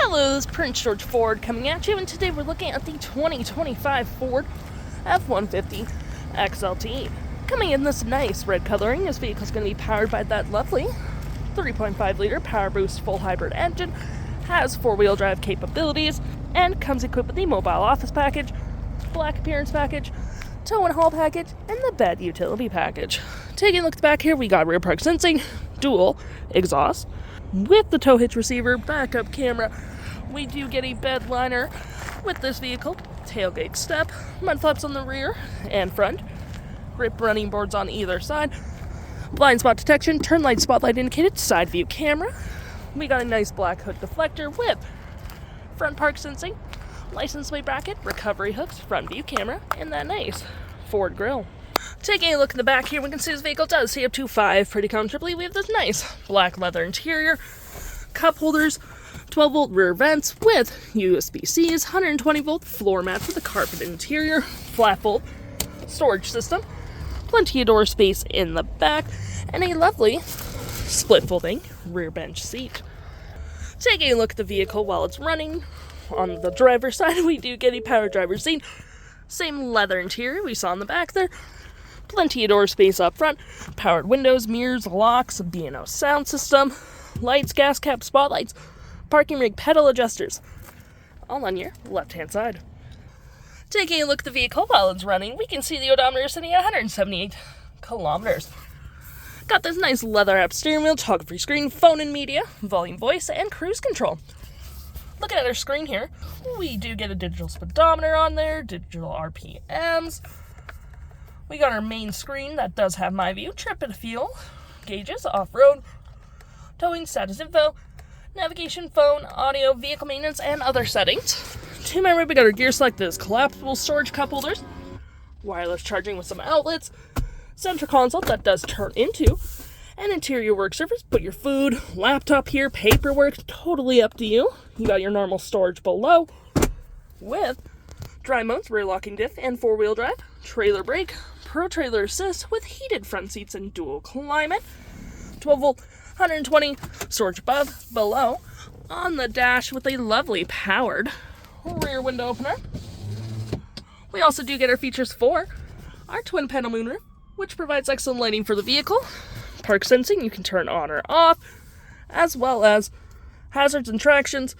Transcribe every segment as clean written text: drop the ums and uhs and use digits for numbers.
Hello, this is Prince George Ford coming at you, and today we're looking at the 2025 Ford F-150 XLT. Coming in this nice red coloring, this vehicle is going to be powered by that lovely 3.5-liter Power Boost full hybrid engine, has four-wheel drive capabilities, and comes equipped with the mobile office package, black appearance package, tow and haul package, and the bed utility package. Taking a look at the back here, we got rear park sensing, dual exhaust, with the tow hitch receiver, backup camera. We do get a bed liner with this vehicle, tailgate step, mud flaps on the rear and front, grip running boards on either side, blind spot detection, turn light spotlight indicated, side view camera. We got a nice black hood deflector with front park sensing, license plate bracket, recovery hooks, front view camera, and that nice Ford grille. Taking a look in the back here, we can see this vehicle does see up to 5 pretty comfortably. We have this nice black leather interior, cup holders, 12-volt rear vents with USB-Cs, 120-volt floor mats with a carpet interior, flat bolt storage system, plenty of door space in the back, and a lovely split folding rear bench seat. Taking a look at the vehicle while it's running, on the driver's side we do get a power driver's seat, same leather interior we saw in the back there, plenty of door space up front, powered windows, mirrors, locks, B&O Sound System, lights, gas cap, spotlights, parking rig, pedal adjusters, all on your left-hand side. Taking a look at the vehicle while it's running, we can see the odometer sitting at 178 kilometers. Got this nice leather-wrapped steering wheel, toggle-free screen, phone and media, volume, voice, and cruise control. Looking at our screen here, we do get a digital speedometer on there, digital RPMs. We got our main screen that does have my view, trip and fuel, gauges, off-road, towing, status info, navigation, phone, audio, vehicle maintenance, and other settings. To my right, we got our gear select, this collapsible storage cup holders, wireless charging with some outlets, center console that does turn into an interior work surface. Put your food, laptop here, paperwork, totally up to you. You got your normal storage below with dry modes, rear locking diff, and four-wheel drive, trailer brake, Pro Trailer Assist with heated front seats and dual climate, 12-volt, 120, storage above, below, on the dash with a lovely powered rear window opener. We also do get our features for our twin panel moonroof, which provides excellent lighting for the vehicle, park sensing you can turn on or off, as well as hazards and tractions,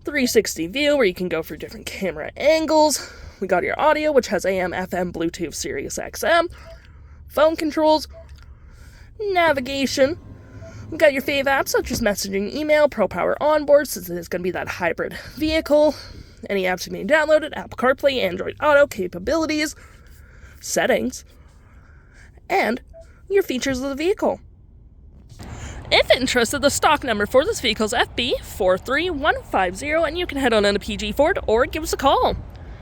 360 view where you can go for different camera angles. We got your audio, which has AM, FM, Bluetooth, Sirius XM, phone controls, navigation. We got your fave apps such as messaging, email, Pro Power Onboard, since it is going to be that hybrid vehicle. Any apps you may download it, Apple CarPlay, Android Auto capabilities, settings, and your features of the vehicle. If interested, the stock number for this vehicle is FB43150, and you can head on into PG Ford or give us a call.